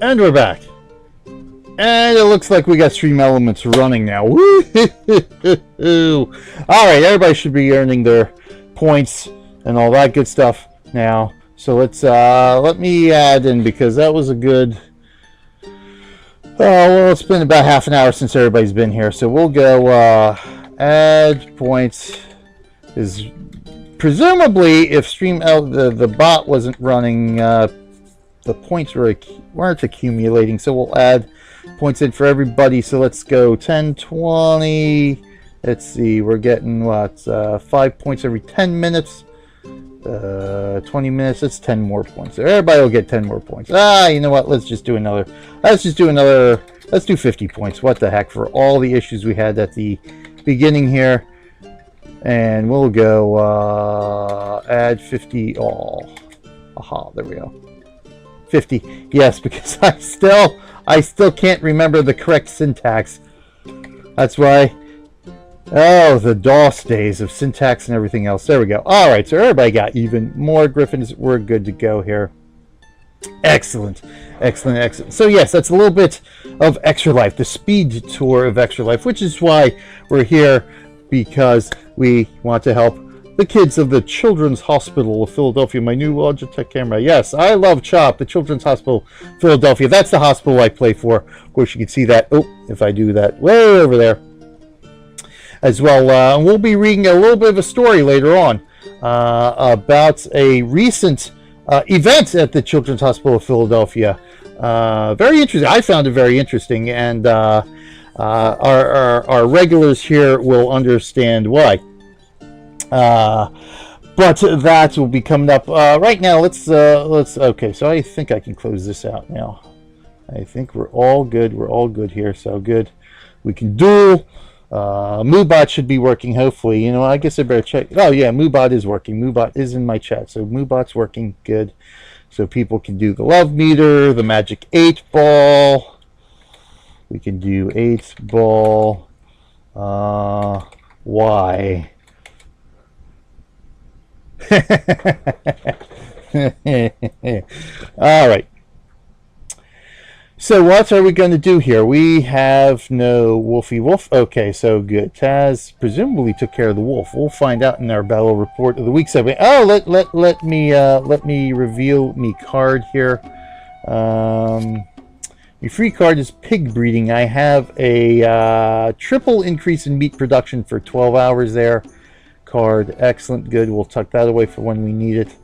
And we're back. And it looks like we got Stream Elements running now. Woo-hoo-hoo-hoo. Alright, everybody should be earning their points and all that good stuff now. So let's let me add in, because that was a good... Oh, well, it's been about half an hour since everybody's been here. So we'll go add points. Is presumably, if the bot wasn't running, the points weren't accumulating, so we'll add points in for everybody. So let's go 10, 20. Let's see, we're getting what, 5 points every 10 minutes. 20 minutes, that's 10 more points. So everybody will get 10 more points. You know what? Let's do 50 points. What the heck, for all the issues we had at the beginning here. And we'll go add 50 all. Aha, there we go. 50. Yes, because I still can't remember the correct syntax. That's why. Oh, the DOS days of syntax and everything else. There we go. All right, so everybody got even more griffins. We're good to go here. Excellent, excellent, excellent. So yes, that's a little bit of Extra Life, the speed tour of Extra Life, which is why we're here, because we want to help the kids of the Children's Hospital of Philadelphia. My new Logitech camera. Yes, I love CHOP, the Children's Hospital Philadelphia. That's the hospital I play for. Of course, you can see that. Oh, if I do that way over there as well. We'll be reading a little bit of a story later on about a recent event at the Children's Hospital of Philadelphia. Very interesting. I found it very interesting, and our regulars here will understand why. But that will be coming up right now. Let's okay. So I think I can close this out now. I think we're all good. We're all good here. So good. We can duel. Moobot should be working, hopefully. You know, I guess I better check. Oh yeah, Moobot is working. Moobot is in my chat, so Moobot's working good. So people can do the love meter, the magic 8-ball. We can do 8-ball. Why? All right. So what are we going to do here? We have no Wolfie Wolf. Okay, so good. Taz presumably took care of the wolf. We'll find out in our battle report of the week segment. Oh, let me reveal me card here. Your free card is pig breeding. I have a triple increase in meat production for 12 hours there. Card, excellent, good. We'll tuck that away for when we need it.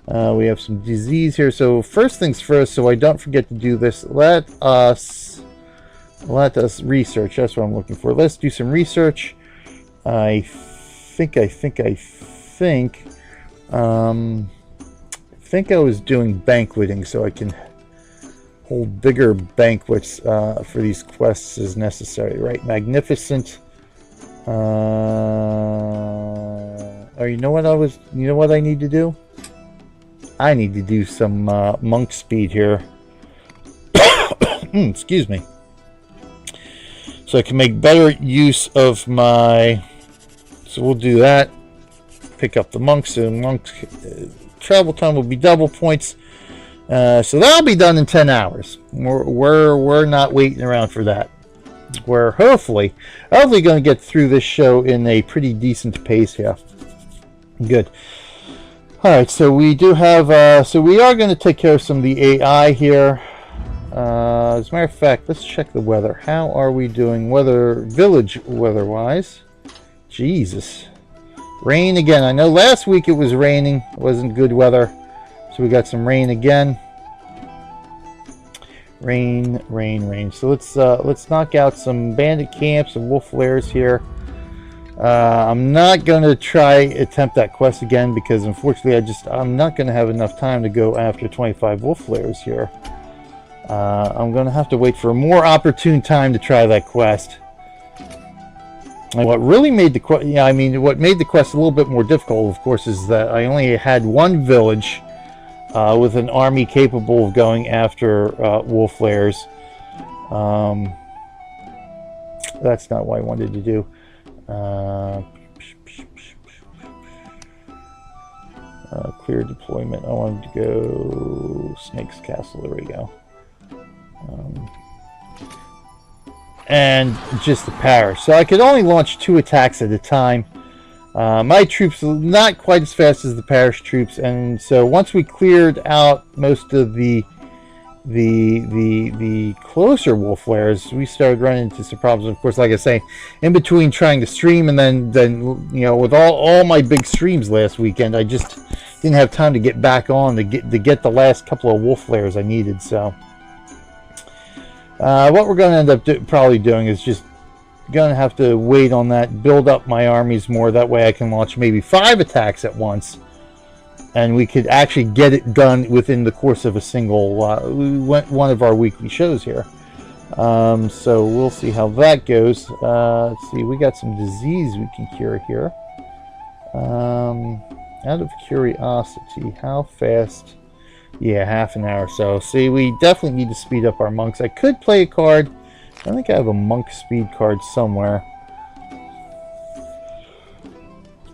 We have some disease here. So first things first, so I don't forget to do this, let us research. That's what I'm looking for. Let's do some research. I think I was doing banqueting, so I can hold bigger banquets for these quests as necessary, right? Magnificent. You know what I need to do? I need to do some monk speed here. Excuse me. So I can make better use of my... So we'll do that. Pick up the monks. So monk travel time will be double points. So that'll be done in 10 hours. We're not waiting around for that. We're hopefully going to get through this show in a pretty decent pace here. Good. Alright, so we do have, so we are going to take care of some of the AI here. As a matter of fact, let's check the weather. How are we doing village weather-wise? Jesus. Rain again. I know last week it was raining. It wasn't good weather. So we got some rain again. Rain, rain, rain. So let's knock out some bandit camps and wolf lairs here. I'm not going to attempt that quest again, because unfortunately I'm not going to have enough time to go after 25 wolf lairs here. I'm going to have to wait for a more opportune time to try that quest. And what really made the quest, what made the quest a little bit more difficult, of course, is that I only had one village with an army capable of going after wolf lairs. That's not what I wanted to do. Clear deployment. I wanted to go Snake's Castle. There we go. and just the parish. So I could only launch 2 attacks at a time. My troops are not quite as fast as the parish troops, and so once we cleared out most of the closer wolf lairs, we started running into some problems. Of course, like I say, in between trying to stream and then you know, with all my big streams last weekend, I just didn't have time to get back on to get the last couple of wolf lairs I needed. So what we're going to end up probably doing is just going to have to wait on that, build up my armies more. That way I can launch maybe 5 attacks at once, and we could actually get it done within the course of a single one of our weekly shows here. So we'll see how that goes. Let's see, we got some disease we can cure here. Out of curiosity, how fast? Yeah, half an hour or so. See, we definitely need to speed up our monks. I could play a card. I think I have a monk speed card somewhere.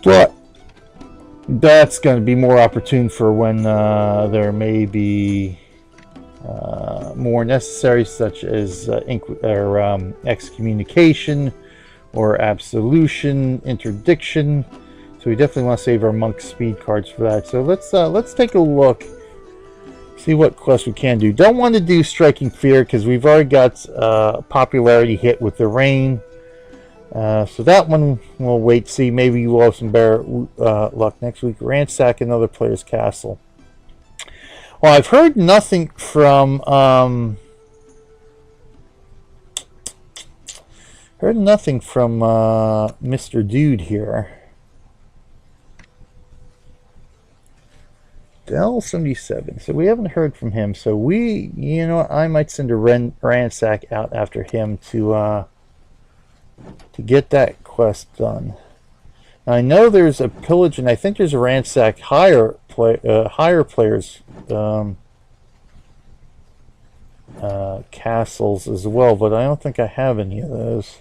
But that's going to be more opportune for when there may be more necessary, such as excommunication or absolution, interdiction. So we definitely want to save our monk speed cards for that. So let's take a look. See what quest we can do. Don't want to do Striking Fear because we've already got popularity hit with the rain. So that one we'll wait to see. Maybe we'll have some better luck next week. Ransack another player's castle. Well, I've heard nothing from Mr. Dude here. L77. So we haven't heard from him. So you know, I might send a ransack out after him to get that quest done. Now, I know there's a pillage, and I think there's a ransack higher players castles as well, but I don't think I have any of those.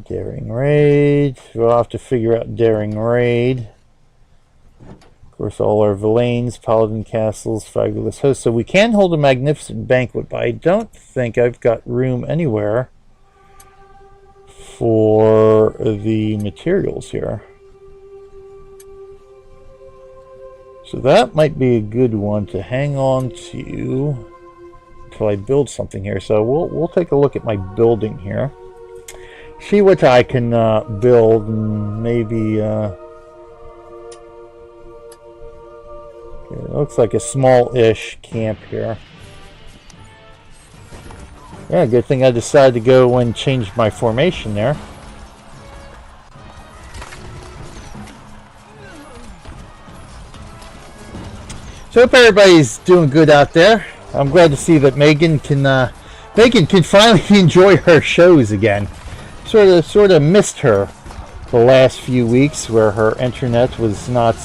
Daring raid. We'll have to figure out daring raid. Of course, all our villains, paladin castles, fabulous hosts. So we can hold a magnificent banquet, but I don't think I've got room anywhere for the materials here. So that might be a good one to hang on to until I build something here. So we'll take a look at my building here. See what I can build, and maybe it looks like a small-ish camp here. Yeah, good thing I decided to go and change my formation there. So hope everybody's doing good out there. I'm glad to see that Megan can finally enjoy her shows again. Sort of missed her the last few weeks where her internet was not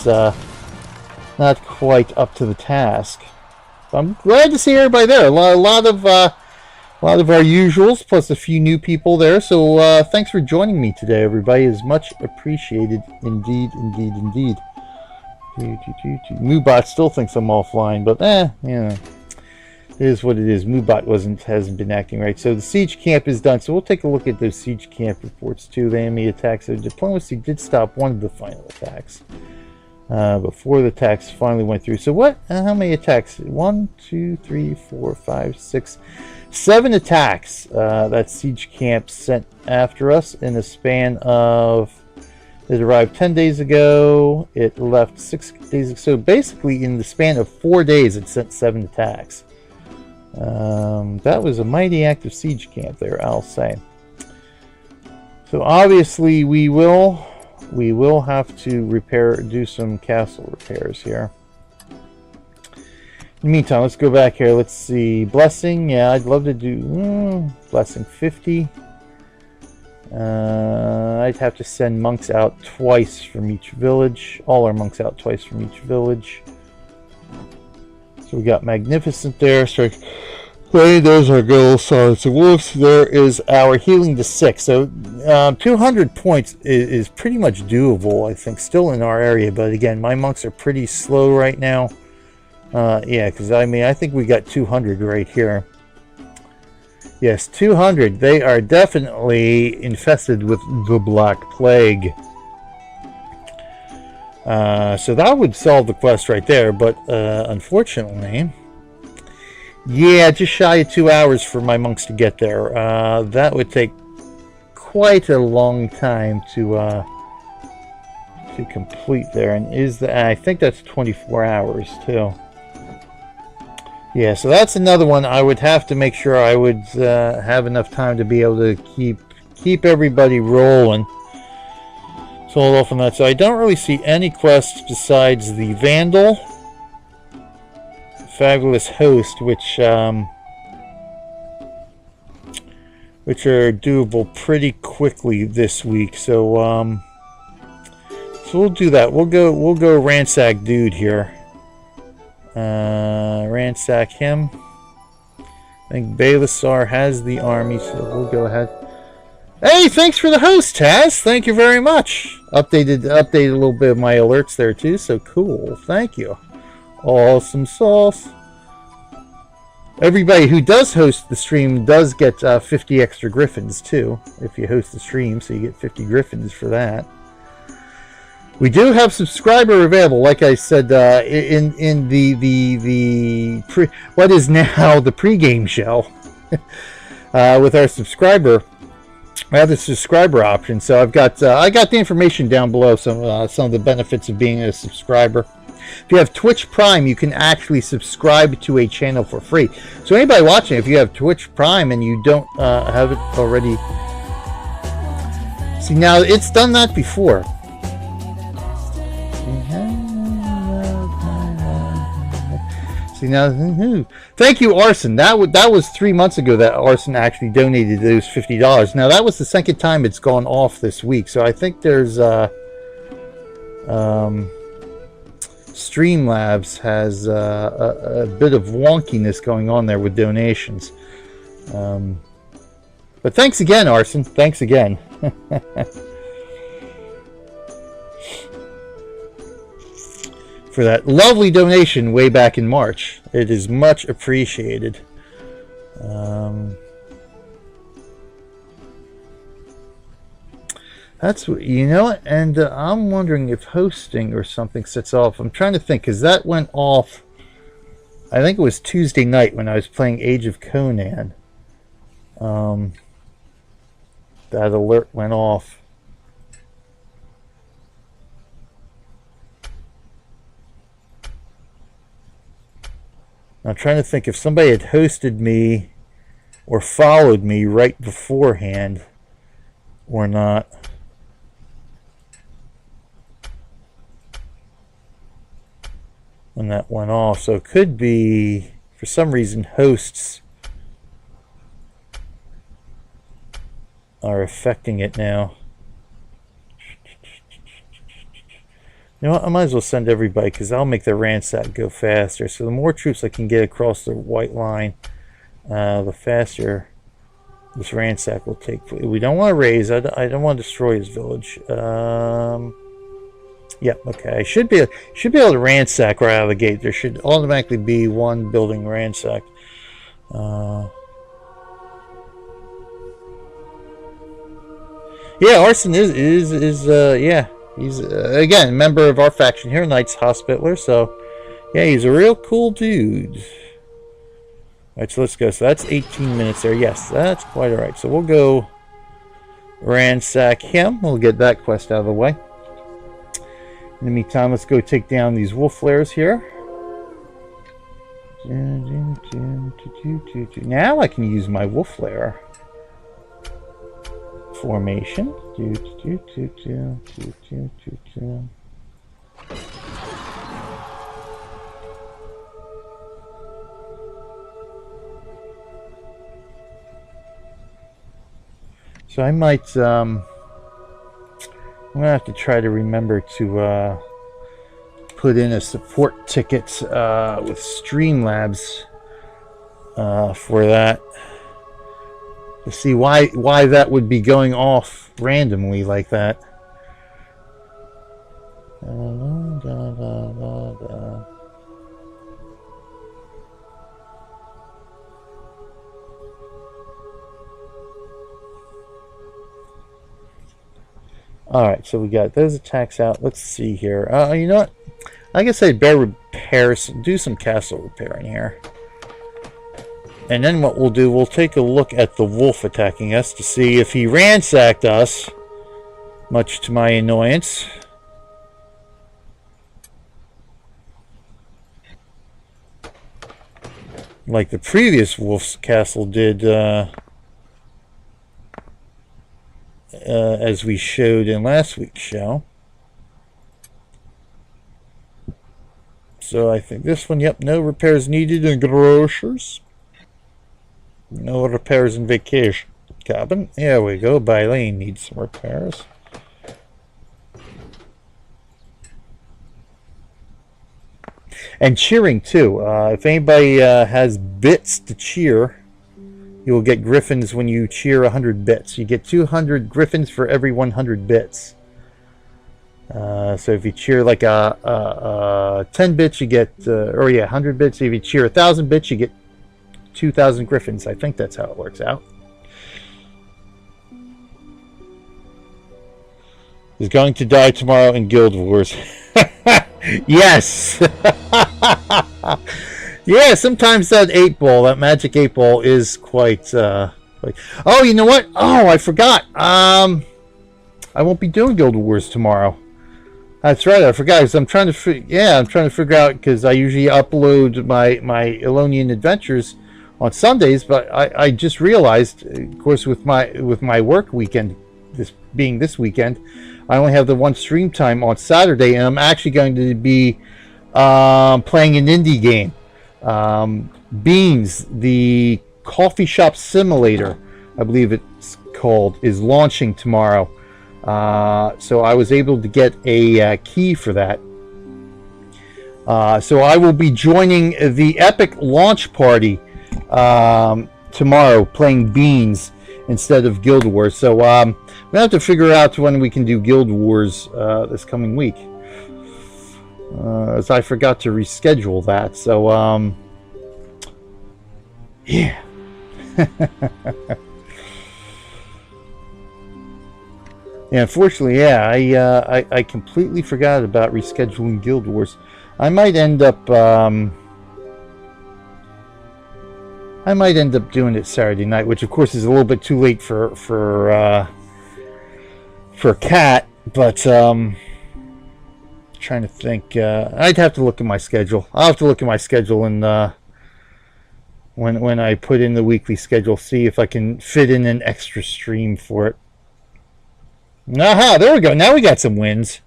quite up to the task. I'm glad to see everybody there. A lot of our usuals, plus a few new people there. So thanks for joining me today, everybody. Is much appreciated indeed, indeed, indeed. Moobot still thinks I'm offline, but you know, it is what it is. Moobot hasn't been acting right. So the siege camp is done. So we'll take a look at those siege camp reports too. The enemy attacks. So diplomacy did stop one of the final attacks. Before the attacks finally went through. So what? How many attacks? 1, 2, 3, 4, 5, 6, 7 attacks that siege camp sent after us in a span of. It arrived 10 days ago. It left 6 days ago. So basically, in the span of 4 days, it sent 7 attacks. That was a mighty active siege camp there, I'll say. So obviously, we will have to do some castle repairs here. In the meantime, let's go back here. Let's see. Blessing. Yeah, I'd love to do blessing 50. I'd have to send monks out twice from each village. All our monks out twice from each village. So we got magnificent there. So there's our goal. So wolves. There is our healing to 6. So 200 points is pretty much doable, I think, still in our area. But again, my monks are pretty slow right now. Yeah, because I mean, I think we got 200 right here. Yes, 200. They are definitely infested with the Black Plague. So that would solve the quest right there, but unfortunately, yeah, just shy of 2 hours for my monks to get there. That would take quite a long time to complete there, and I think that's 24 hours too. Yeah, so that's another one. I would have to make sure I would have enough time to be able to keep everybody rolling. So hold off on that. So I don't really see any quests besides the Vandal, Fabulous Host, which are doable pretty quickly this week. So so we'll do that. We'll go ransack dude here. Ransack him. I think Balasar has the army, so we'll go ahead. Hey, thanks for the host, Taz. Thank you very much. Updated a little bit of my alerts there too, so cool. Thank you. Awesome sauce. Everybody who does host the stream does get 50 extra griffins too, if you host the stream, so you get 50 griffins for that. We do have subscriber available, like I said, in what is now the pregame show with our subscriber. I have the subscriber option, so I've got I got the information down below. Some of the benefits of being a subscriber. If you have Twitch Prime, you can actually subscribe to a channel for free. So anybody watching, if you have Twitch Prime and you don't have it already, see now it's done that before. See now, thank you, Arson. That was 3 months ago that Arson actually donated those $50. Now that was the second time it's gone off this week, so I think there's Streamlabs has a bit of wonkiness going on there with donations. But thanks again, Arson. Thanks again. For that lovely donation way back in March. It is much appreciated. That's what, you know, and I'm wondering if hosting or something sets off. I'm trying to think, because that went off, I think it was Tuesday night when I was playing Age of Conan. That alert went off. I'm trying to think if somebody had hosted me or followed me right beforehand or not. When that went off. So it could be, for some reason, hosts are affecting it now. You know what, I might as well send everybody, because I'll make the ransack go faster. So the more troops I can get across the white line, the faster this ransack will take. We don't want to raise. I don't want to destroy his village. Yeah, okay. I should be able to ransack right out of the gate. There should automatically be one building ransacked. Yeah, Arson is yeah. He's, again, a member of our faction here, Knights Hospitaller, so, yeah, he's a real cool dude. Alright, so let's go. So that's 18 minutes there. Yes, that's quite alright. So we'll go ransack him. We'll get that quest out of the way. In the meantime, let's go take down these wolf flares here. Now I can use my wolf flare formation. So I might I'm gonna have to try to remember to put in a support ticket with Streamlabs for that, to see why that would be going off randomly like that. Alright, so we got those attacks out. Let's see here. You know what? I guess I'd better repair, do some castle repairing here. And then what we'll do, we'll take a look at the wolf attacking us to see if he ransacked us, much to my annoyance. Like the previous wolf's castle did, as we showed in last week's show. So I think this one, yep, no repairs needed in grocers. No repairs in vacation cabin. There we go. Bailane needs some repairs. And cheering too. If anybody has bits to cheer, you will get griffins when you cheer 100 bits. You get 200 griffins for every 100 bits. So if you cheer like 10 bits, you get, 100 bits. If you cheer 1,000 bits, you get 2,000 griffins. I think that's how it works out. Is going to die tomorrow in Guild Wars. Yes. Yeah, sometimes that 8-ball, that magic 8-ball is quite, oh, you know what? Oh, I forgot. I won't be doing Guild Wars tomorrow. That's right, I forgot, because I'm trying to figure out, because I usually upload my Elonian Adventures on Sundays, but I just realized, of course, with my work weekend, this weekend, I only have the one stream time on Saturday, and I'm actually going to be playing an indie game. Beans, the coffee shop simulator, I believe it's called, is launching tomorrow. So I was able to get a key for that. So I will be joining the epic launch party tomorrow, playing Beans instead of Guild Wars. So we have to figure out when we can do Guild Wars this coming week, as I forgot to reschedule that. So yeah. Yeah, unfortunately, yeah, I completely forgot about rescheduling Guild Wars. I might end up doing it Saturday night, which of course is a little bit too late for Cat, but trying to think. I'd have to look at my schedule. I'll have to look at my schedule and when I put in the weekly schedule, see if I can fit in an extra stream for it. Aha, there we go. Now we got some wins.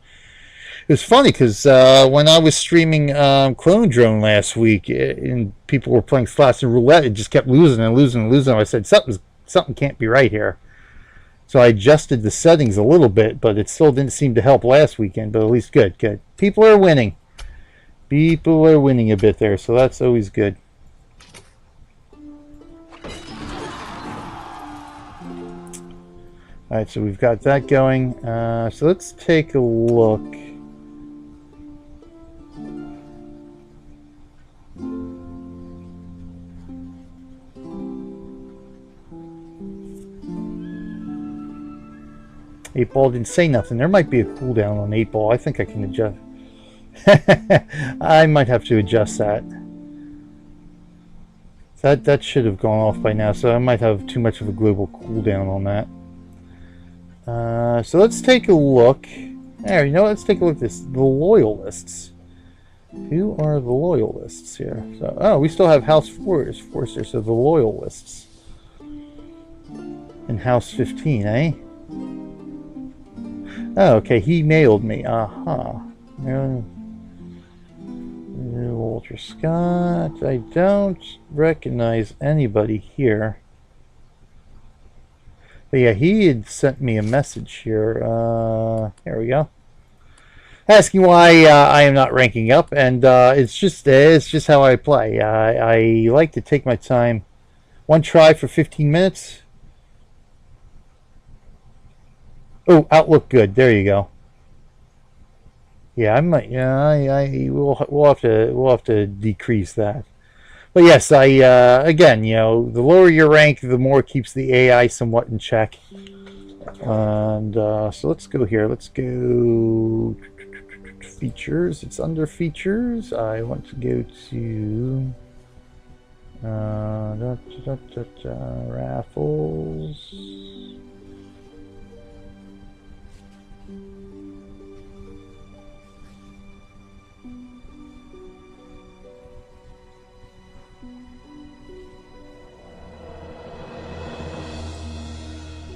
It was funny because when I was streaming Clone Drone last week, and people were playing slots and roulette, it just kept losing and losing and losing. I said something can't be right here. So I adjusted the settings a little bit, but it still didn't seem to help last weekend. But at least good. People are winning. People are winning a bit there, so that's always good. Alright, so we've got that going. So let's take a look. Eight ball didn't say nothing. There might be a cooldown on 8 ball. I think I can adjust. I might have to adjust that. That should have gone off by now, so I might have too much of a global cooldown on that. So let's take a look. There, you know, let's take a look at this. The loyalists. Who are the loyalists here? So, oh, we still have House Forster, so the loyalists. In House 15, eh? Oh, okay, he mailed me. Aha. Walter Scott. I don't recognize anybody here. But yeah, he had sent me a message here. There we go. Asking why I am not ranking up, and it's just how I play. I like to take my time. One try for 15 minutes. Oh, outlook good. There you go. Yeah, I might. Yeah, we'll have to decrease that. But yes, again, you know, the lower your rank, the more it keeps the AI somewhat in check. And so let's go here. Let's go features. It's under features. I want to go to raffles.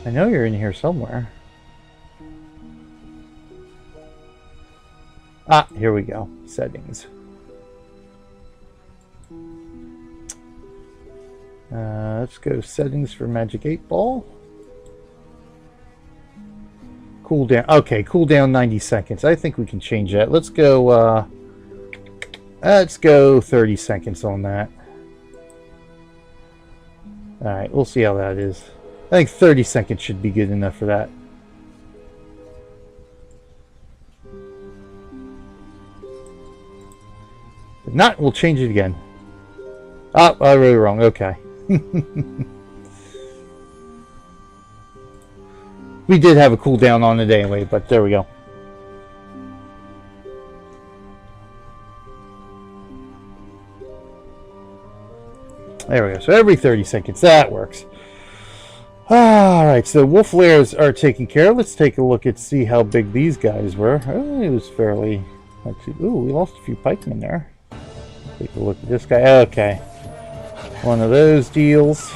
I know you're in here somewhere. Ah, here we go. Settings. Let's go settings for Magic 8 Ball. Cooldown. Okay, cooldown 90 seconds. I think we can change that. Let's go 30 seconds on that. Alright, we'll see how that is. I think 30 seconds should be good enough for that. If not, we'll change it again. Oh, I was wrong. Okay. We did have a cooldown on it anyway, but there we go. There we go. So every 30 seconds, that works. Alright, so wolf lairs are taken care of. Let's take a look and see how big these guys were. Oh, it was fairly... Ooh, we lost a few pikemen there. Take a look at this guy. Okay. One of those deals.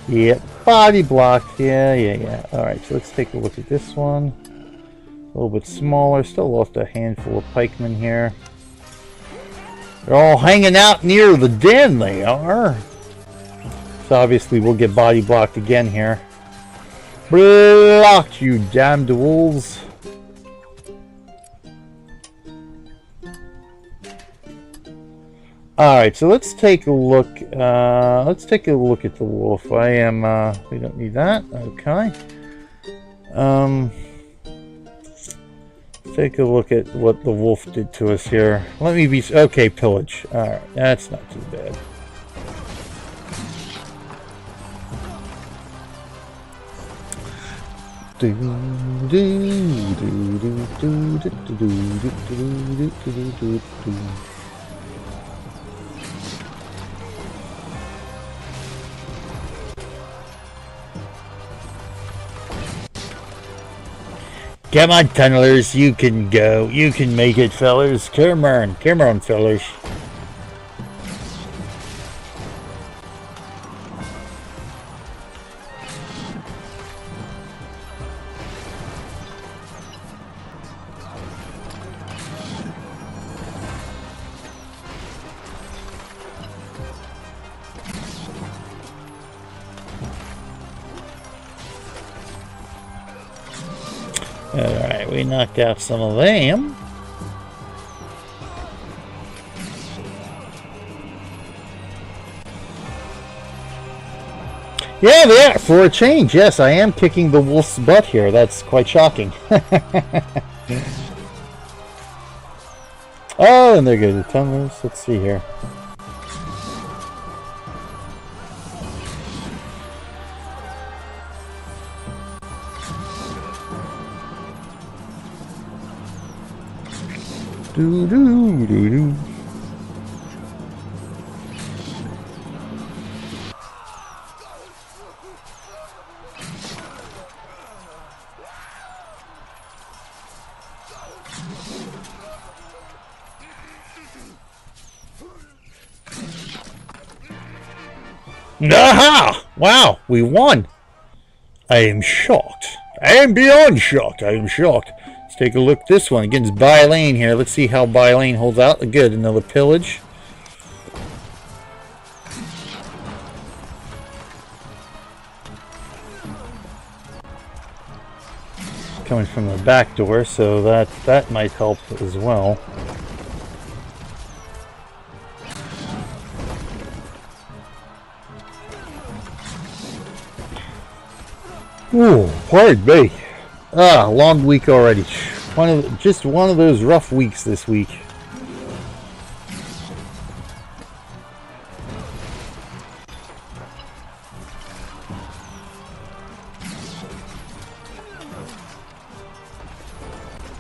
Yep, body blocked. Yeah. Alright, so let's take a look at this one. A little bit smaller. Still lost a handful of pikemen here. They're all hanging out near the den, they are. So obviously we'll get body blocked again here. Blocked, you damned wolves. Alright, so let's take a look. Let's take a look at the wolf. We don't need that. Okay. Take a look at what the wolf did to us here. Let me be... Okay, pillage. Alright, that's not too bad. Come on, tunnelers, you can go. You can make it, fellas. Come on, fellas. Alright, we knocked out some of them. Yeah, for a change, yes, I am kicking the wolf's butt here. That's quite shocking. Oh, and there go the tunnelers. Let's see here. Do-do-do-do. Aha! Wow, we won. I am shocked. I am beyond shocked. I am shocked. Let's take a look at this one against Bylane here. Let's see how Bylane holds out. Good, another pillage. Coming from the back door, so that might help as well. Ooh, pardon me. Ah, long week already. Just one of those rough weeks this week.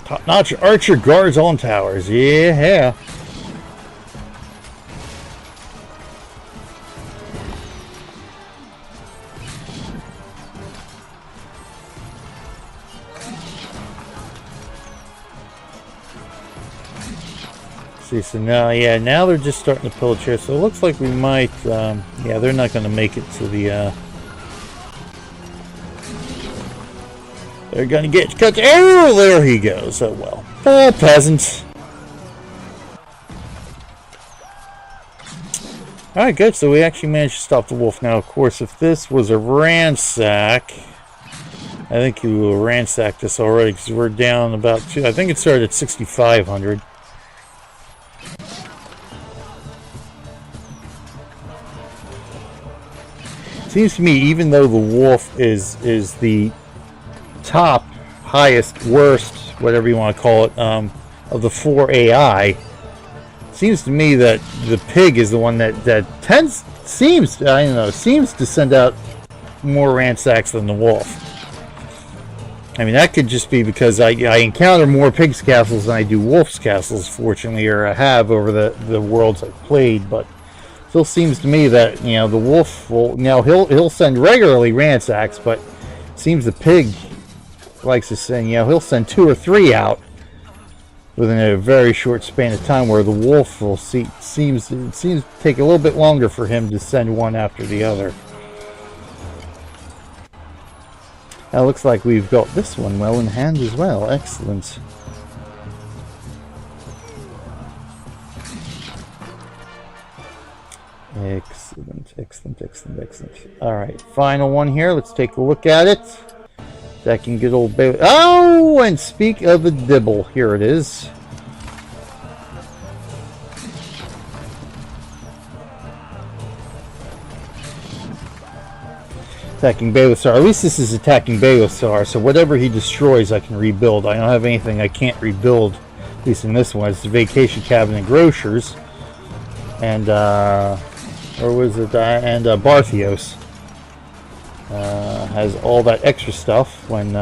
Top-notch archer guards on towers. Yeah. See, so now they're just starting to pillage here. So it looks like we might, yeah, they're not going to make it to the, they're going to get cut. Oh, there he goes. Oh, well. Oh, peasants. Alright, good. So we actually managed to stop the wolf. Now, of course, if this was a ransack, I think we will ransack this already because we're down about I think it started at 6,500. Seems to me, even though the wolf is the top, highest, worst, whatever you want to call it, of the 4 AI, seems to me that the pig is the one that seems to send out more ransacks than the wolf. I mean, that could just be because I encounter more pigs castles than I do wolf's castles, fortunately, or I have over the worlds I've played, but still seems to me that, you know, the wolf will, he'll send regularly ransacks, but it seems the pig likes to send, he'll send 2 or 3 out within a very short span of time, where the wolf will seems to take a little bit longer for him to send one after the other. Now it looks like we've got this one well in hand as well. Excellent. Excellent. Alright, final one here. Let's take a look at it. That can get old baby. Oh, and speak of the dibble, here it is. Attacking Baylithar. At least this is attacking Baylithar, so whatever he destroys I can rebuild. I don't have anything I can't rebuild, at least in this one. It's the Vacation Cabin and Grocers. And, or was it, and Barthios. Has all that extra stuff when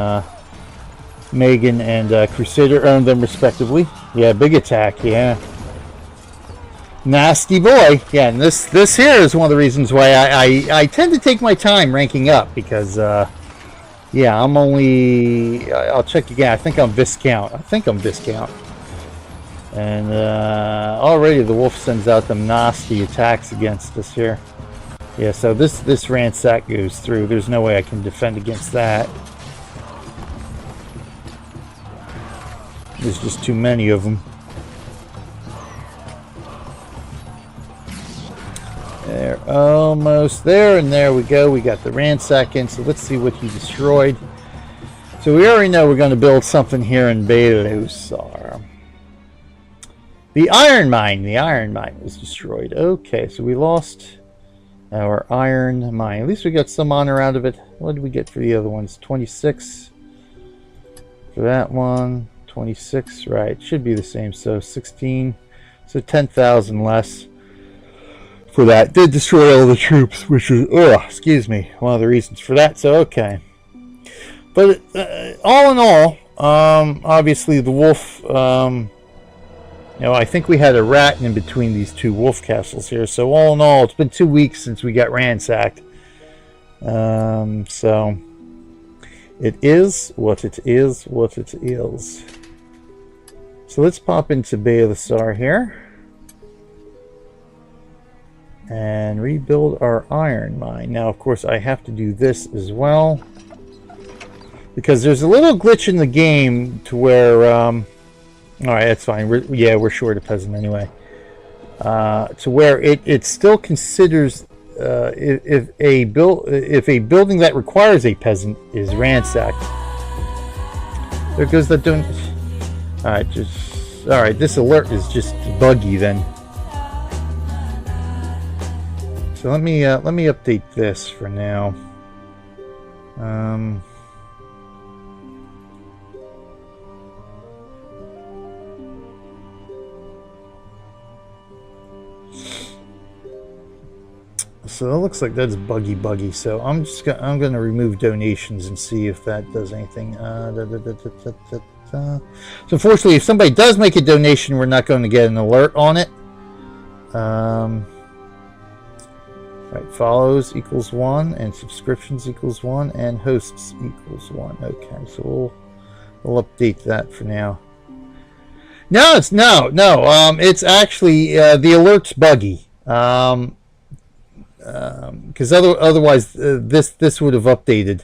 Megan and Crusader earned them respectively. Yeah, big attack, yeah. Nasty boy. Yeah, and this here is one of the reasons why I tend to take my time ranking up, because yeah, I'm only, I'll check again. I think I'm Viscount. And already the wolf sends out them nasty attacks against us here. Yeah, so this ransack goes through. There's no way I can defend against that. There's just too many of them. They're almost there, and there we go. We got the ransack in, so let's see what he destroyed. So we already know we're going to build something here in Baylithar. The iron mine was destroyed. Okay, so we lost our iron mine. At least we got some honor out of it. What did we get for the other ones? 26 for that one. 26, right? Should be the same. So 16. So 10,000 less for that. Did destroy all the troops, which is, excuse me, one of the reasons for that. So okay. But all in all, obviously the wolf. I think we had a rat in between these 2 wolf castles here. So all in all, it's been 2 weeks since we got ransacked. So it is what it is. So let's pop into Baylithar here and rebuild our iron mine. Now, of course, I have to do this as well, because there's a little glitch in the game to where alright, that's fine. We're short a peasant anyway. To where it still considers if a building that requires a peasant is ransacked. There goes that doing. Alright, this alert is just buggy then. So let me update this for now. So it looks like that's buggy. So I'm going to remove donations and see if that does anything. So unfortunately, if somebody does make a donation, we're not going to get an alert on it. Right, follows equals 1, and subscriptions equals 1, and hosts equals 1. Okay, so we'll update that for now. No, it's no. It's actually the alert's buggy. Because otherwise this would have updated.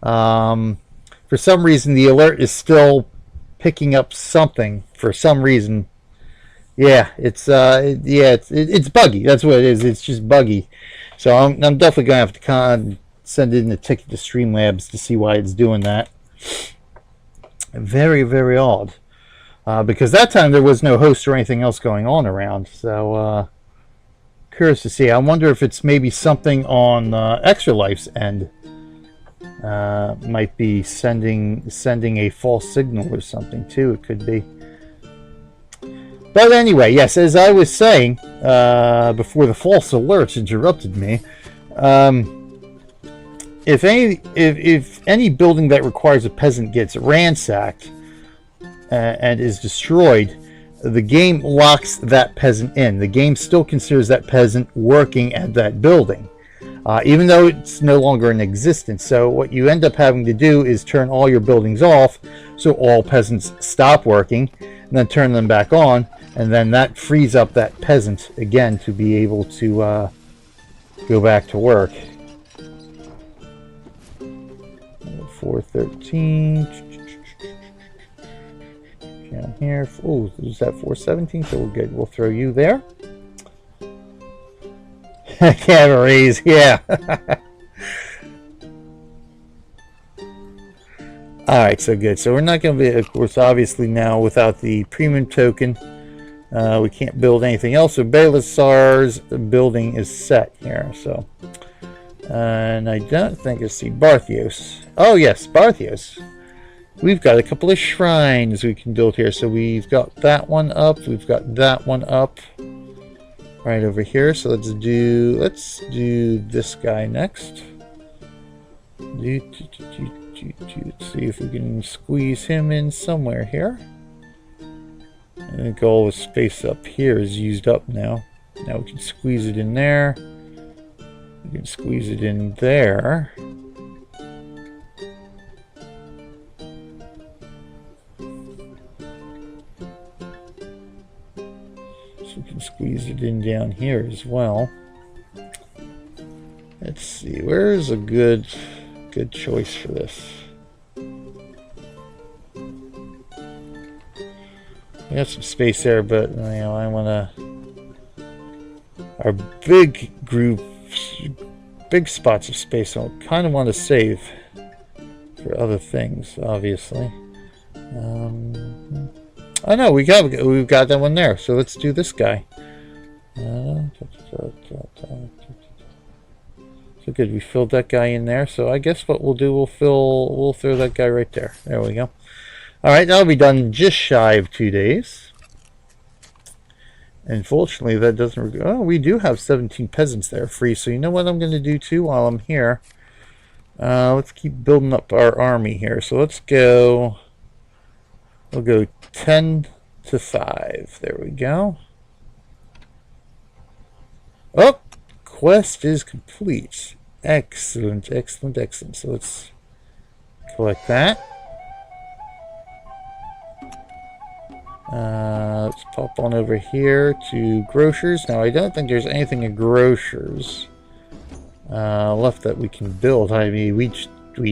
For some reason, the alert is still picking up something for some reason. Yeah, it's buggy. That's what it is. It's just buggy. So I'm definitely gonna have to send in a ticket to Streamlabs to see why it's doing that. Very, very odd. Because that time there was no host or anything else going on around. So curious to see. I wonder if it's maybe something on Extra Life's end. Might be sending a false signal or something too. It could be. But anyway, yes, as I was saying before the false alerts interrupted me, if any building that requires a peasant gets ransacked and is destroyed, the game locks that peasant in. The game still considers that peasant working at that building, even though it's no longer in existence. So what you end up having to do is turn all your buildings off so all peasants stop working, and then turn them back on, and then that frees up that peasant again to be able to go back to work. 413 down here. Oh, is that 417? So we're good. We'll throw you there. Can't raise, yeah. Alright, so good. So we're not going to be, of course, obviously now without the premium token, we can't build anything else. So Belisar's building is set here. So, and I don't think I see Barthios. Oh yes, Barthios. We've got a couple of shrines we can build here. So we've got that one up. We've got that one up right over here. So let's do this guy next. Let's see if we can squeeze him in somewhere here. I think all the space up here is used up now. Now we can squeeze it in there. We can squeeze it in there. So we can squeeze it in down here as well. Let's see, where's a good choice for this? We have some space there, but you know, I want to. Our big spots of space, I kind of want to save for other things, obviously. I know we've got that one there, so let's do this guy. So good, we filled that guy in there. So I guess what we'll do, we'll throw that guy right there. There we go. All right, that'll be done just shy of 2 days. Unfortunately, that doesn't. Oh, we do have 17 peasants there free. So you know what I'm going to do too while I'm here. Let's keep building up our army here. So let's go. We'll go 10 to 5. There we go. Oh, quest is complete. Excellent, excellent, excellent. So let's collect that. Let's pop on over here to grocers. Now I don't think there's anything in grocers left that we can build. I mean, we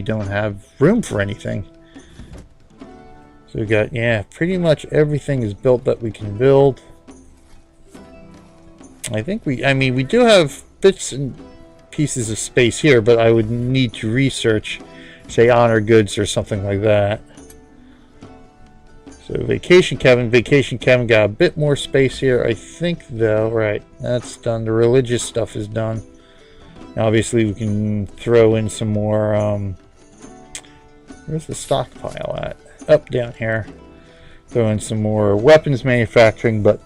don't have room for anything. So we got, yeah, pretty much everything is built that we can build. I think we do have bits and pieces of space here, but I would need to research, say, honor goods or something like that. So vacation cabin got a bit more space here, I think, though. Right, that's done. The religious stuff is done. Obviously, we can throw in some more. Where's the stockpile at? Up down here. Throw in some more weapons manufacturing, but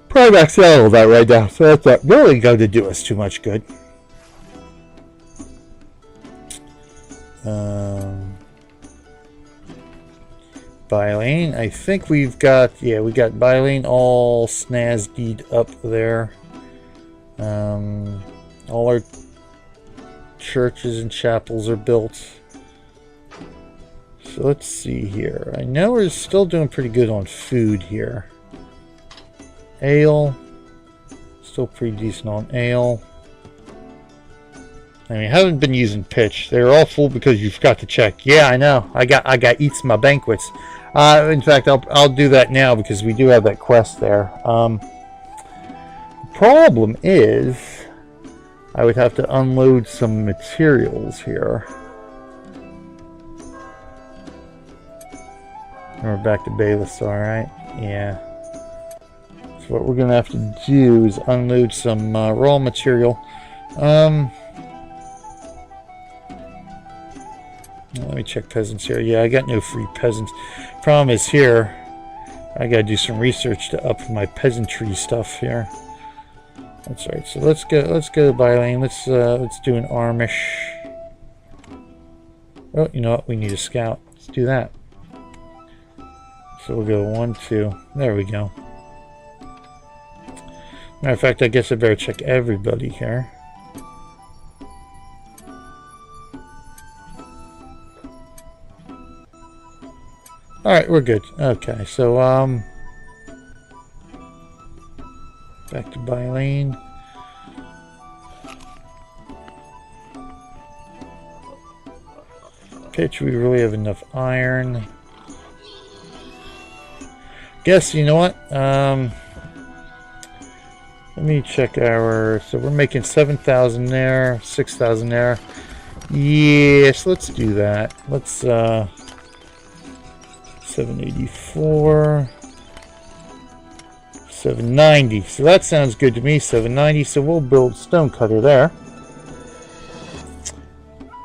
probably max out all that right now. So that's not really going to do us too much good. Bylane, I think we've got, yeah, we got Bylane all snazzied up there. All our churches and chapels are built. So let's see here. I know we're still doing pretty good on food here. Ale, still pretty decent on ale. I mean, I haven't been using pitch. They're all full because you forgot to check. Yeah, I know. I got eats my banquets. In fact, I'll do that now because we do have that quest there. The problem is, I would have to unload some materials here. And we're back to Bayless, all right? Yeah. So what we're gonna have to do is unload some raw material. Let me check peasants here. Yeah, I got no free peasants. Problem is here, I gotta do some research to up my peasantry stuff here. That's right. So let's go by lane. Let's do an Armish. Oh, you know what? We need a scout. Let's do that. So we'll go 1, 2. There we go. Matter of fact, I guess I better check everybody here. Alright, we're good. Okay, so back to by lane. Pitch, we really have enough iron. Guess, you know what? Let me check our... So we're making 7,000 there, 6,000 there. Yes, let's do that. Let's, 784. 790. So that sounds good to me, 790. So we'll build stonecutter there.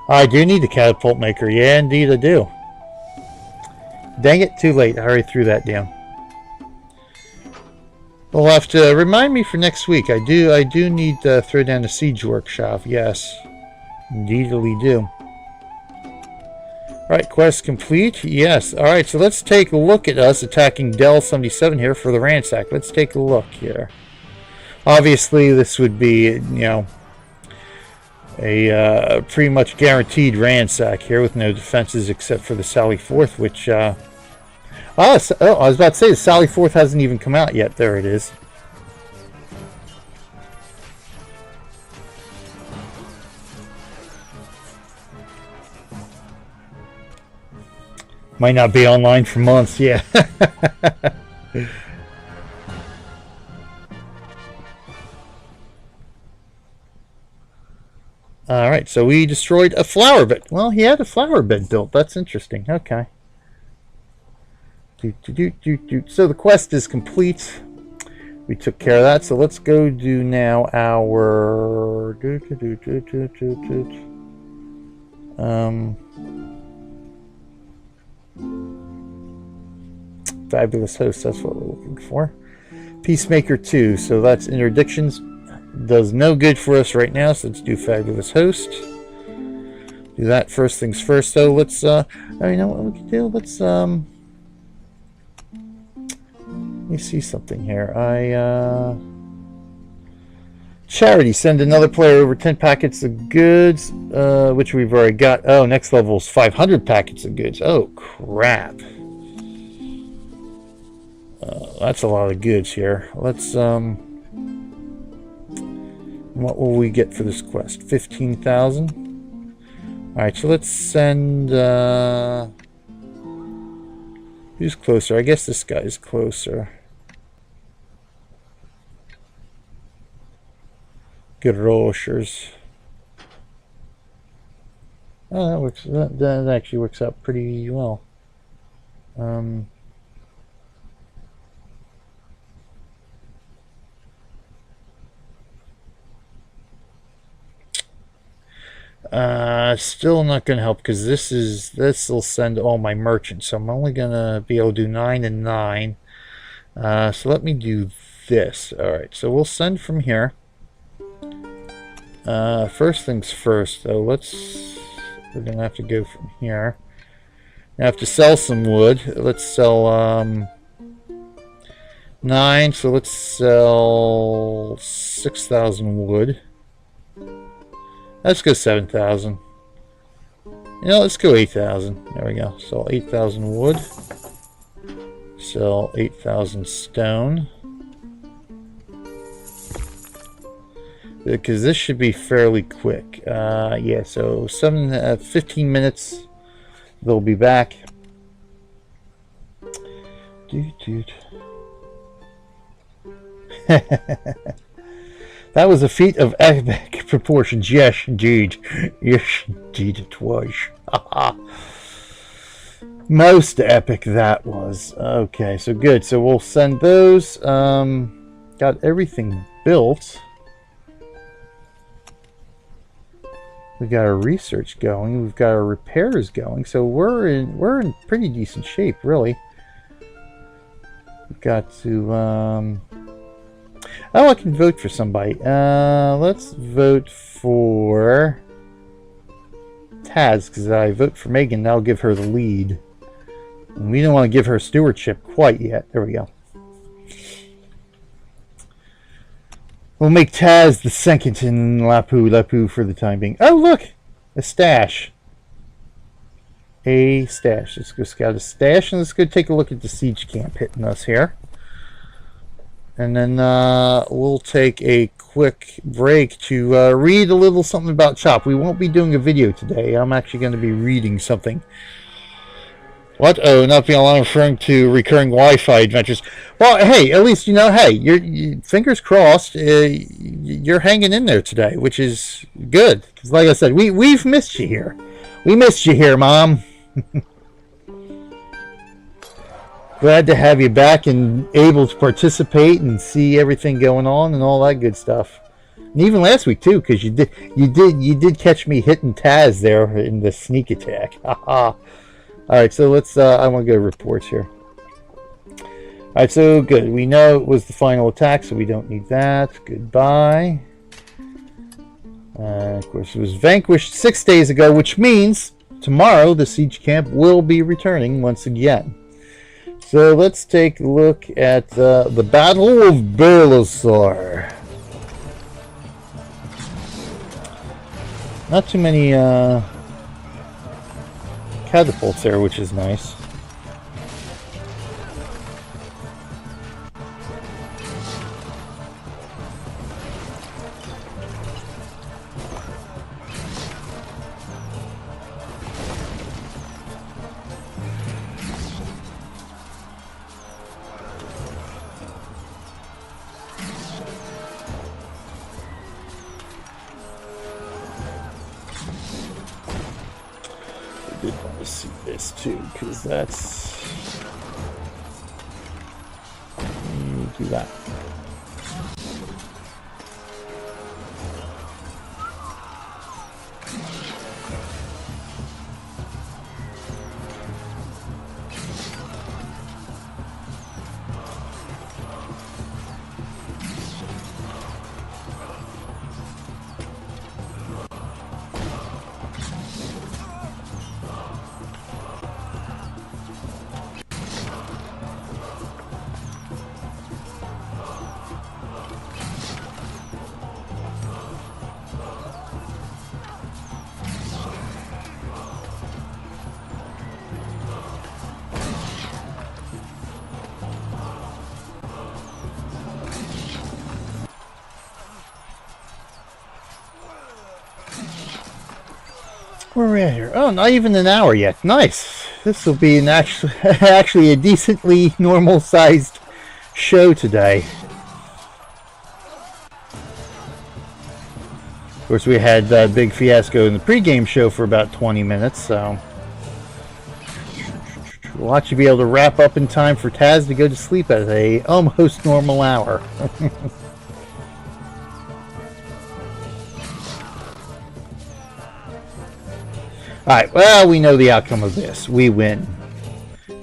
I do need a catapult maker. Yeah, indeed I do. Dang it, too late. I already threw that down. We'll have to remind me for next week. I do need to throw down the siege workshop. Yes, indeedly do. Alright, quest complete. Yes. Alright, so let's take a look at us attacking Del 77 here for the ransack. Let's take a look here. Obviously, this would be, you know, a pretty much guaranteed ransack here with no defenses except for the Sally Forth, which... I was about to say, the Sally Forth hasn't even come out yet. There it is. Might not be online for months, yeah. Alright, so we destroyed a flower bed. Well, he had a flower bed built. That's interesting. Okay. So the quest is complete. We took care of that. So let's go do now our... Fabulous Host, that's what we're looking for. Peacemaker 2, so that's interdictions. Does no good for us right now, so let's do Fabulous Host. Do that first things first, though. Let's, you know what we can do? Let's, let me see something here. Charity, send another player over 10 packets of goods, which we've already got. Oh, next level is 500 packets of goods. Oh, crap. That's a lot of goods here. Let's, what will we get for this quest? 15,000? Alright, so let's send, who's closer? I guess this guy's closer. Good rollers. Oh, that works. That actually works out pretty well. Still not going to help because this will send all my merchants. So I'm only going to be able to do 9 and 9. So let me do this. All right. So we'll send from here. First things first, though. Let's we're gonna have to go from here. I have to sell some wood. Let's sell 9, so let's sell 6,000 wood. Let's go 7,000. You know, let's go 8,000. There we go. Sell 8,000 wood. Sell 8,000 stone. Because this should be fairly quick. Yeah, so 15 minutes. They'll be back. Dude. That was a feat of epic proportions. Yes, indeed. Yes, indeed it was. Most epic that was. Okay, so good. So we'll send those. Got everything built. We've got our research going. We've got our repairs going. So we're in pretty decent shape, really. We've got to. Oh, I can vote for somebody. Let's vote for Taz, because I vote for Megan. That'll give her the lead. And we don't want to give her stewardship quite yet. There we go. We'll make Taz the second in Lapu-lapu for the time being. Oh, look! A stash. A stash. Let's go scout a stash, and let's go take a look at the siege camp hitting us here. And then we'll take a quick break to read a little something about Chop. We won't be doing a video today. I'm actually going to be reading something. What? Oh, not being alone, referring to recurring Wi-Fi adventures. Well, hey, at least, you know, hey, you're fingers crossed, you're hanging in there today, which is good. Because like I said, we've missed you here. We missed you here, Mom. Glad to have you back and able to participate and see everything going on and all that good stuff. And even last week too, because you did catch me hitting Taz there in the sneak attack. Haha. All right, so let's. I want to go reports here. All right, so good. We know it was the final attack, so we don't need that. Goodbye. Of course, it was vanquished 6 days ago, which means tomorrow the siege camp will be returning once again. So let's take a look at the Battle of Belisar. Not too many catapults there, which is nice. See this too, because that's do that. Where are we at here? Oh, not even an hour yet. Nice. This will be an actually a decently normal-sized show today. Of course, we had that big fiasco in the pregame show for about 20 minutes, so we'll actually be able to wrap up in time for Taz to go to sleep at a almost normal hour. Alright, well, we know the outcome of this. We win.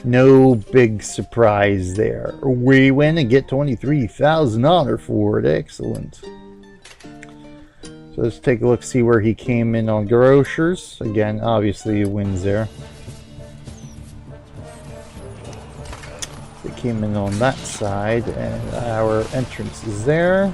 No big surprise there. We win and get 23,000 honor for it. Excellent. So let's take a look, see where he came in on grocers. Again, obviously he wins there. They came in on that side, and our entrance is there.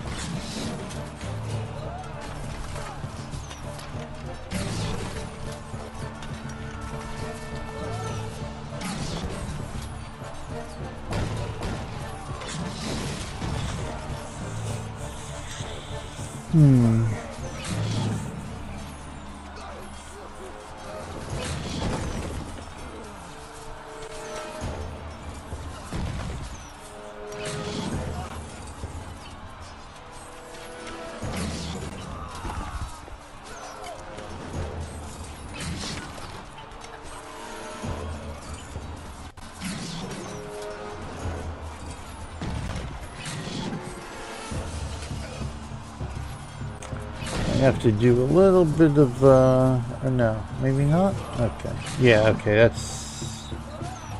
I have to do a little bit of, or no, maybe not? Okay. Yeah, okay, that's...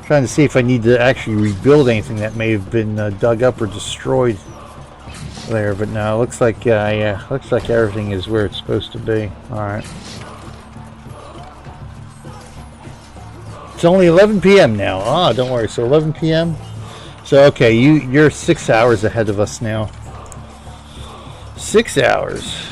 trying to see if I need to actually rebuild anything that may have been dug up or destroyed there, but no, looks like, yeah, looks like everything is where it's supposed to be. Alright. It's only 11 p.m. now. Ah, don't worry, so 11 p.m.? So, okay, you're 6 hours ahead of us now. 6 hours.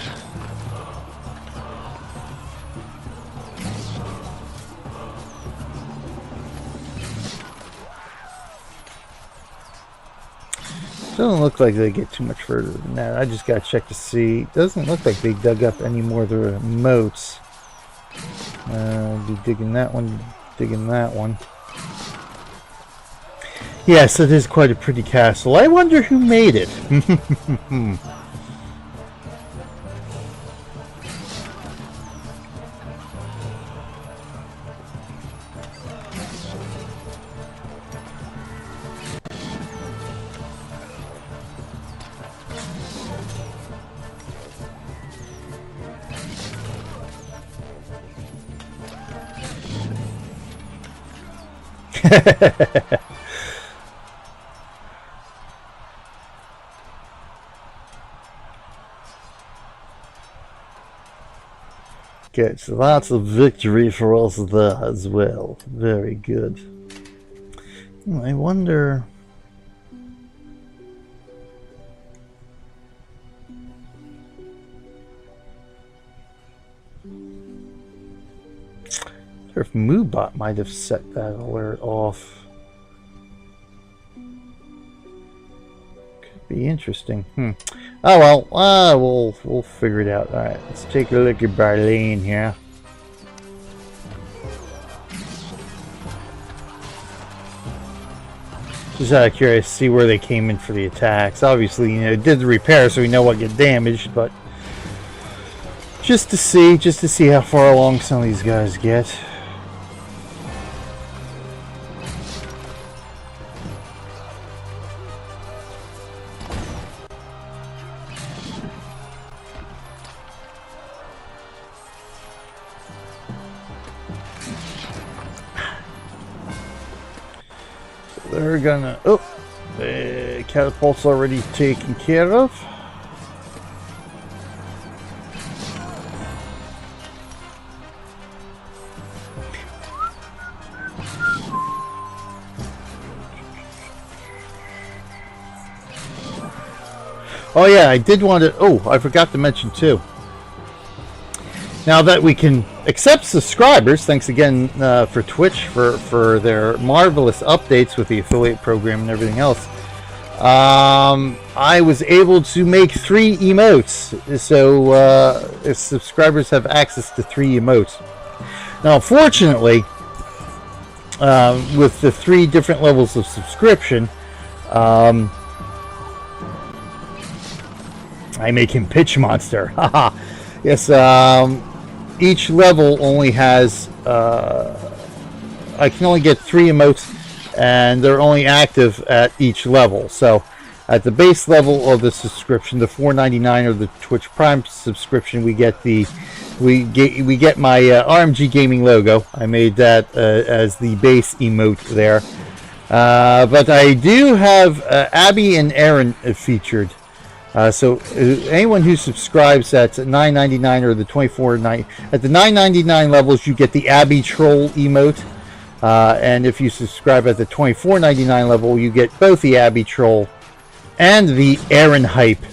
Doesn't look like they get too much further than that. I just gotta check to see. Doesn't look like they dug up any more of the moats. Be digging that one, digging that one. Yes, it is quite a pretty castle. I wonder who made it. Gets lots of victory for us there as well. Very good. I wonder... if Moobot might have set that alert off. Could be interesting. Oh well, we'll figure it out. All right, let's take a look at Barlene here. Just out of curiosity, see where they came in for the attacks. Obviously, you know, did the repair, so we know what get damaged, but just to see how far along some of these guys get. They're gonna... oh! The catapult's already taken care of. Oh yeah, I did want to... oh, I forgot to mention too. Now that we can accept subscribers, thanks again for Twitch for their marvelous updates with the affiliate program and everything else. I was able to make 3 emotes, so if subscribers have access to 3 emotes. Now, unfortunately, with the 3 different levels of subscription, I make him Pitch Monster. Haha. Yes. Each level only has, I can only get 3 emotes, and they're only active at each level. So, at the base level of the subscription, the $4.99 or the Twitch Prime subscription, we get my RMG Gaming logo. I made that as the base emote there. But I do have Abby and Aaron featured. So anyone who subscribes at $9.99 or the $24.99, at the $9.99 levels, you get the Abby Troll emote. And if you subscribe at the $24.99 level, you get both the Abby Troll and the Aaron Hype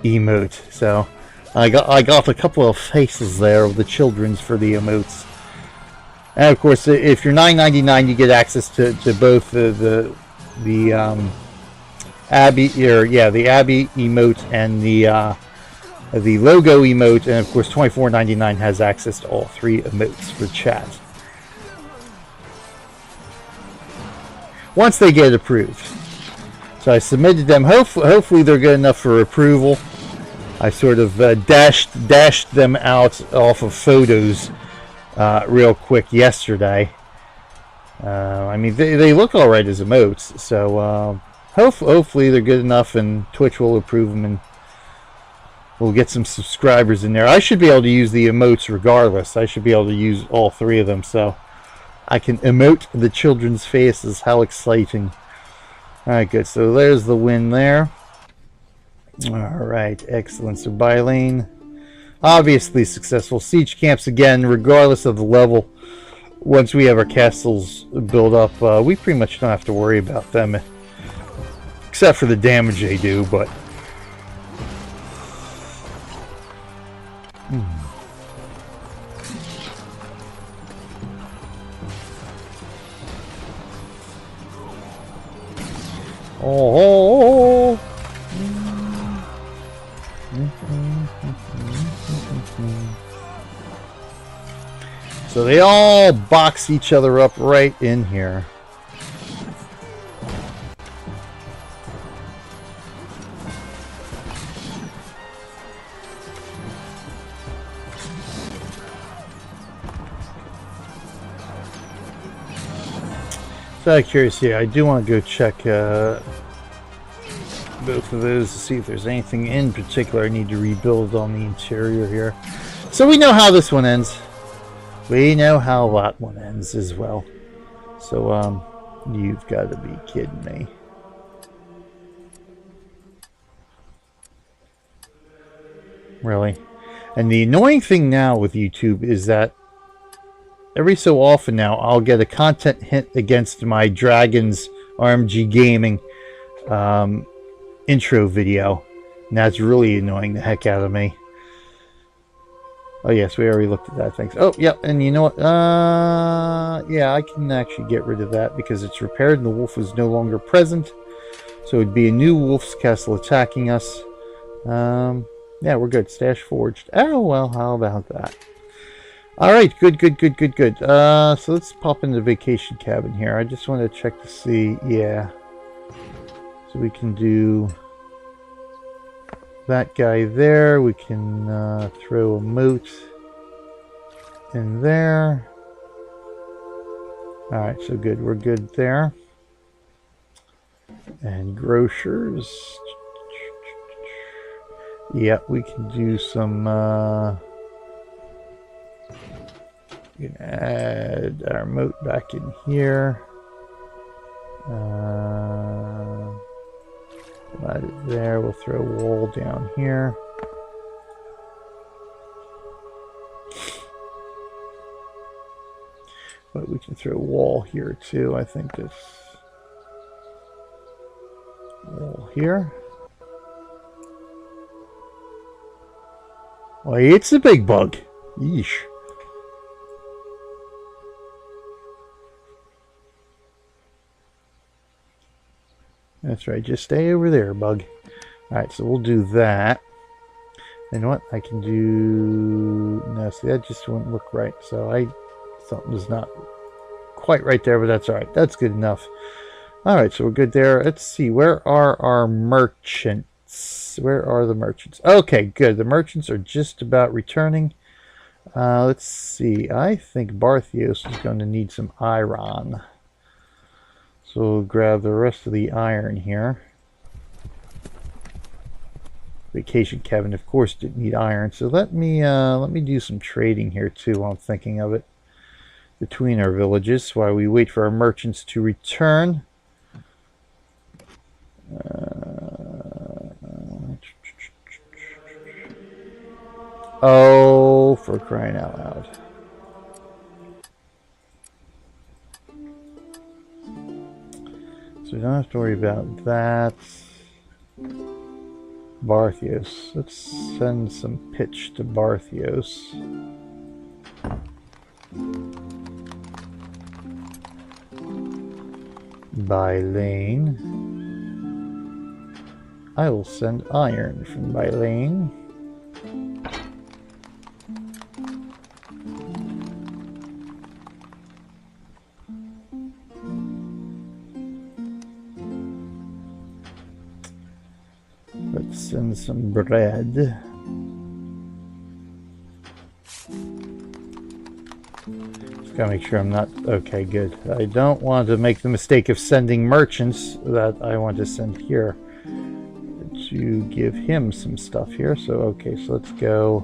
emote. So I got a couple of faces there of the children's for the emotes. And of course, if you're $9.99, you get access to both the Abby, the Abby emote and the logo emote, and of course $24.99 has access to all three emotes for chat. Once they get approved. So I submitted them. Hopefully they're good enough for approval. I sort of dashed them out off of photos real quick yesterday. I mean, they look all right as emotes, so hopefully they're good enough, and Twitch will approve them, and we'll get some subscribers in there. I should be able to use the emotes regardless. I should be able to use all three of them, so I can emote the children's faces. How exciting. Alright, good. So there's the win there. Alright, excellent. So by lane, obviously successful. Siege camps again, regardless of the level. Once we have our castles built up, we pretty much don't have to worry about them. Except for the damage they do, but... Oh! So they all box each other up right in here. So I'm curious here. I do want to go check both of those to see if there's anything in particular I need to rebuild on the interior here. So we know how this one ends. We know how that one ends as well. So you've got to be kidding me. Really? And the annoying thing now with YouTube is that every so often now, I'll get a content hint against my Dragons RMG Gaming intro video. And that's really annoying the heck out of me. Oh, yes, we already looked at that. Thanks. Oh, yeah, and you know what? Yeah, I can actually get rid of that because it's repaired and the wolf is no longer present. So it'd be a new wolf's castle attacking us. Yeah, we're good. Stash forged. Oh, well, how about that? Alright, good. So let's pop into the vacation cabin here. I just want to check to see, yeah. So we can do that guy there. We can throw a moat in there. Alright, so good. We're good there. And grocers. Yeah, we can do some... we can add our moat back in here. Add it there. We'll throw a wall down here. But we can throw a wall here too. I think this wall here. Oh, it's a big bug. Yeesh. That's right, just stay over there, bug. Alright, so we'll do that. And what I can do... No, see, that just wouldn't look right. So something's not quite right there, but that's alright. That's good enough. Alright, so we're good there. Let's see, where are our merchants? Where are the merchants? Okay, good. The merchants are just about returning. Let's see. I think Barthios is going to need some iron. So we'll grab the rest of the iron here. Vacation cabin, of course, didn't need iron. So let me do some trading here too while I'm thinking of it. Between our villages while we wait for our merchants to return. Oh, for crying out loud. So we don't have to worry about that. Barthios. Let's send some pitch to Barthios. Bylane. I will send iron from Bylane. Let's send some bread. Just gotta make sure I'm not... Okay, good. I don't want to make the mistake of sending merchants that I want to send here to give him some stuff here. So, okay, so let's go...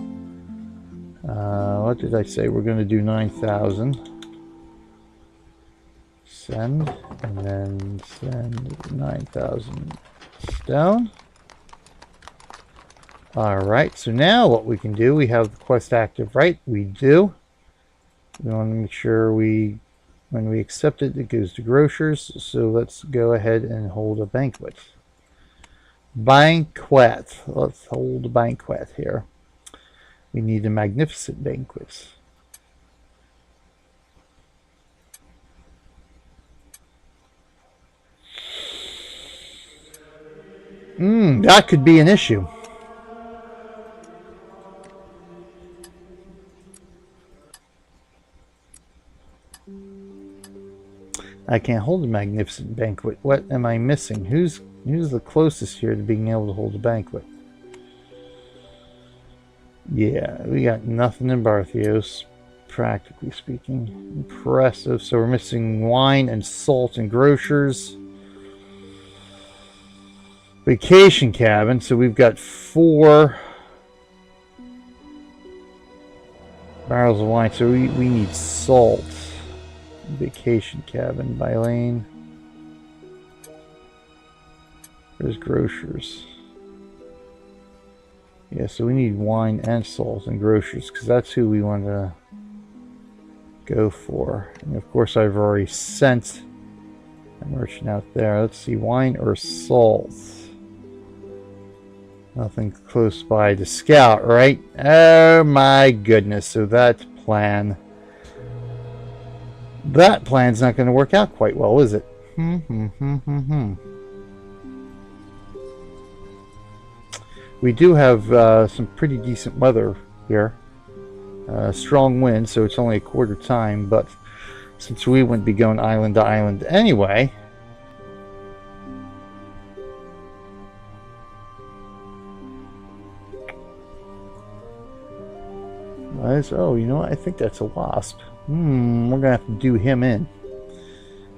what did I say? We're going to do 9,000. Send, and then send 9,000 stone. Alright, so now what we can do, we have the quest active, right? We do. We want to make sure when we accept it, it goes to grocers. So let's go ahead and hold a banquet. Banquet. Let's hold a banquet here. We need a magnificent banquet. That could be an issue. I can't hold a magnificent banquet. What am I missing? Who's the closest here to being able to hold a banquet? Yeah, we got nothing in Barthios, practically speaking. Impressive. So we're missing wine and salt and grocers. Vacation cabin. So we've got 4 barrels of wine. So we need salt. Vacation cabin by lane. There's grocers. Yeah, so we need wine and salt and grocers because that's who we want to go for. And of course, I've already sent a merchant out there. Let's see, wine or salt. Nothing close by to scout, right? Oh my goodness! So that plan's not going to work out quite well, is it? We do have some pretty decent weather here. Strong wind, so it's only a quarter time, but since we wouldn't be going island to island anyway... Oh, you know what? I think that's a wasp. We're going to have to do him in.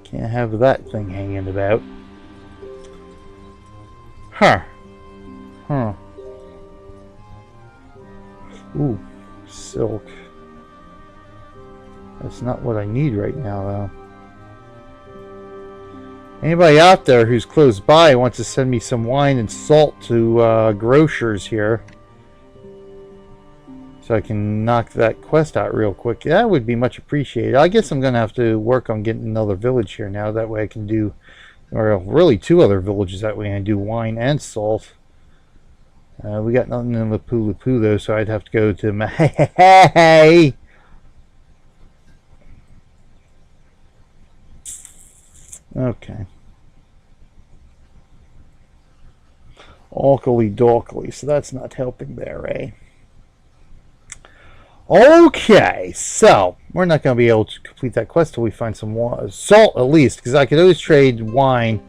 Can't have that thing hanging about. Huh. Ooh, silk. That's not what I need right now, though. Anybody out there who's close by wants to send me some wine and salt to grocers here, so I can knock that quest out real quick, that would be much appreciated. I guess I'm going to have to work on getting another village here now. That way I can do, or really 2 other villages. That way I can do wine and salt. We got nothing in Lapu-lapu though, so I'd have to go to Hey. Okay. Alkali Dalkali, so that's not helping there, eh? Okay, so we're not going to be able to complete that quest till we find some salt, at least, because I could always trade wine.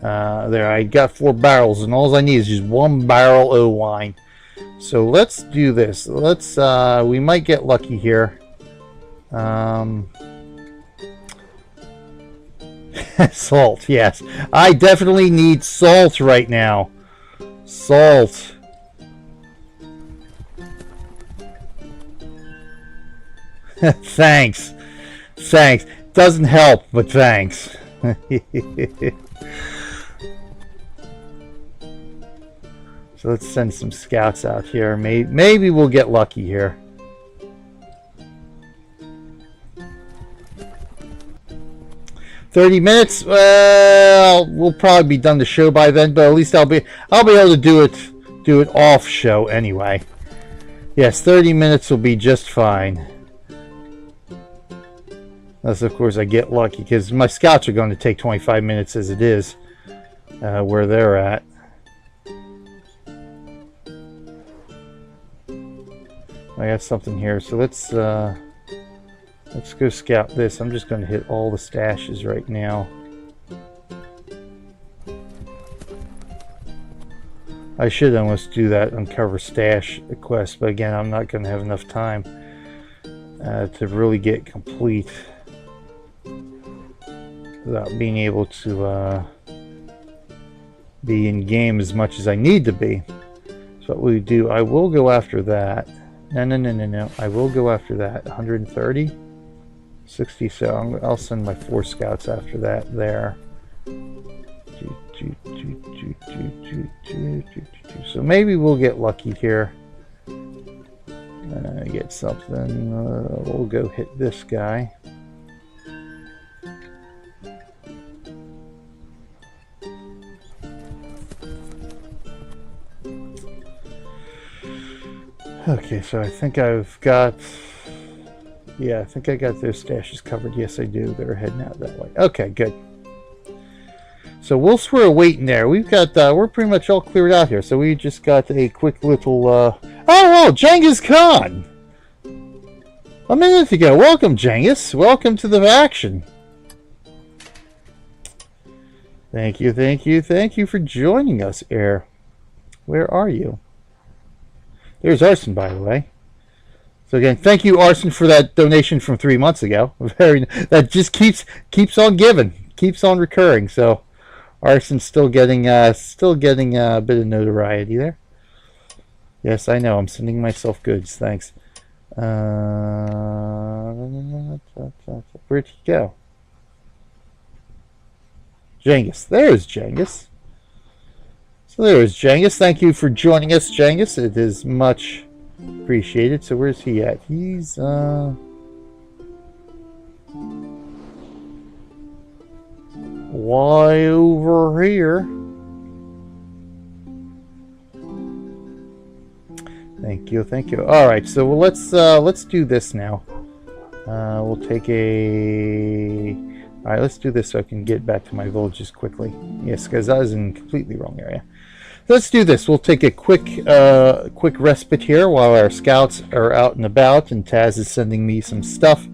There, I got 4 barrels, and all I need is just 1 barrel of wine. So let's do this. Let's, we might get lucky here. Salt, yes. I definitely need salt right now. Salt. Thanks. Doesn't help, but thanks. So let's send some scouts out here. Maybe we'll get lucky here. $30 minutes. Well, we'll probably be done the show by then, but at least I'll be able to do it off show anyway. Yes, 30 minutes will be just fine. Unless, of course, I get lucky, because my scouts are going to take 25 minutes as it is, where they're at. I got something here, so let's go scout this. I'm just going to hit all the stashes right now. I should almost do that uncover stash quest, but again, I'm not going to have enough time to really get complete without being able to be in game as much as I need to be. So what we do, I will go after that. No. I will go after that. 130, 60. So I'll send my 4 scouts after that there. So maybe we'll get lucky here. Get something. We'll go hit this guy. Okay, so I think I've got... Yeah, I think I got those stashes covered. Yes, I do. They're heading out that way. Okay, good. So we'll swear a wait in there. We've got... we're pretty much all cleared out here. So we just got a quick little... Oh, Genghis Khan! A minute ago. Welcome, Genghis. Welcome to the action. Thank you for joining us, Air. Where are you? There's Arson, by the way. So again, thank you, Arson, for that donation from 3 months ago. That just keeps on giving, keeps on recurring. So Arson's still getting a bit of notoriety there. Yes, I know. I'm sending myself goods. Thanks. Where'd he go? Genghis. There's Genghis. So there's Genghis. Thank you for joining us, Genghis. It is much appreciated. So where's he at? He's way over here. Thank you. All right, so let's do this now. We'll take a... All right, let's do this so I can get back to my villages quickly. Yes, because I was in a completely wrong area. Let's do this. We'll take a quick respite here while our scouts are out and about, and Taz is sending me some stuff.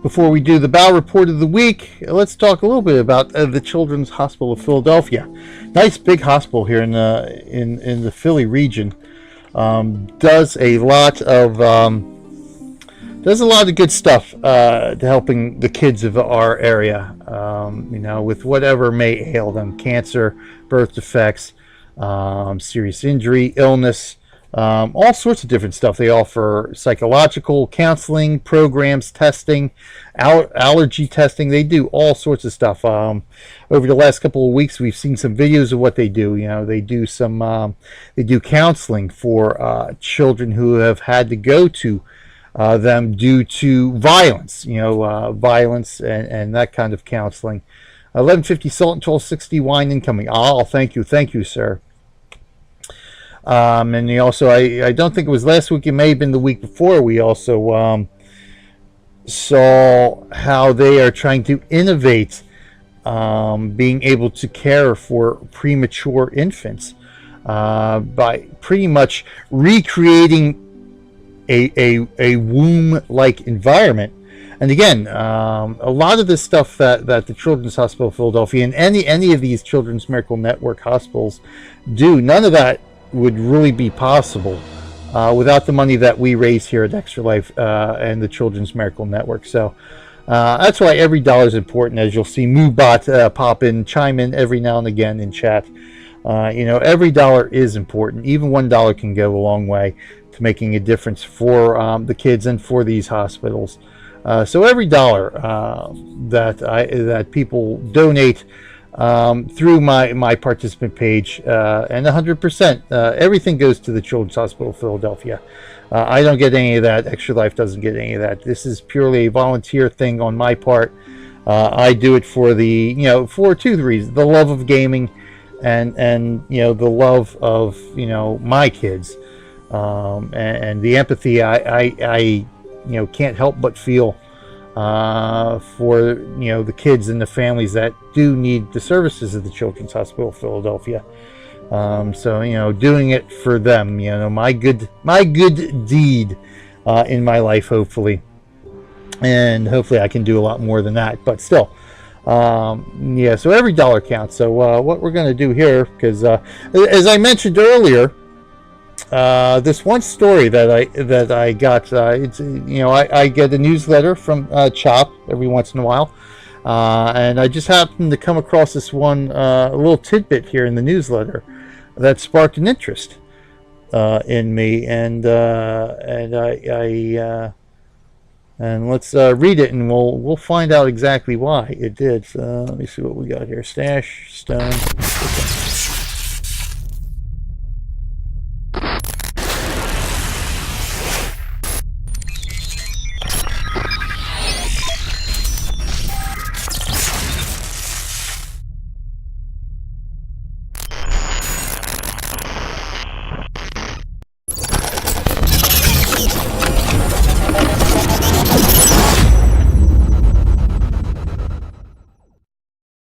Before we do the Bow Report of the Week, let's talk a little bit about the Children's Hospital of Philadelphia. Nice big hospital here in the Philly region. Does a lot of good stuff to helping the kids of our area, with whatever may ail them: cancer, birth defects, serious injury, illness, all sorts of different stuff. They offer psychological counseling programs, testing, allergy testing. They do all sorts of stuff. Over the last couple of weeks, we've seen some videos of what they do. They do they do counseling for children who have had to go to them due to violence, violence and that kind of counseling. 1150 salt and 1260 wine incoming. Oh, thank you, sir. And also, I don't think it was last week, it may have been the week before, we also saw how they are trying to innovate being able to care for premature infants by pretty much recreating a womb-like environment. And again, a lot of this stuff that the Children's Hospital of Philadelphia and any of these Children's Miracle Network hospitals do, none of that would really be possible without the money that we raise here at Extra Life and the Children's Miracle Network. So that's why every dollar is important, as you'll see Moobot pop in, chime in every now and again in chat. Every dollar is important. Even $1 can go a long way to making a difference for the kids and for these hospitals. So every dollar that people donate through my participant page, and 100%, everything goes to the Children's Hospital of Philadelphia. I don't get any of that. Extra Life doesn't get any of that. This is purely a volunteer thing on my part. I do it for for two reasons: the love of gaming, and the love of my kids, and the empathy I can't help but feel for the kids and the families that do need the services of the Children's Hospital of Philadelphia. So doing it for them, my good deed in my life, hopefully, and hopefully I can do a lot more than that. But still, so every dollar counts. So what we're going to do here, because as I mentioned earlier, this one story that I got, it's I get a newsletter from Chop every once in a while, and I just happened to come across this one little tidbit here in the newsletter that sparked an interest in me, and let's read it, and we'll find out exactly why it did. So let me see what we got here. Stash stone. Okay.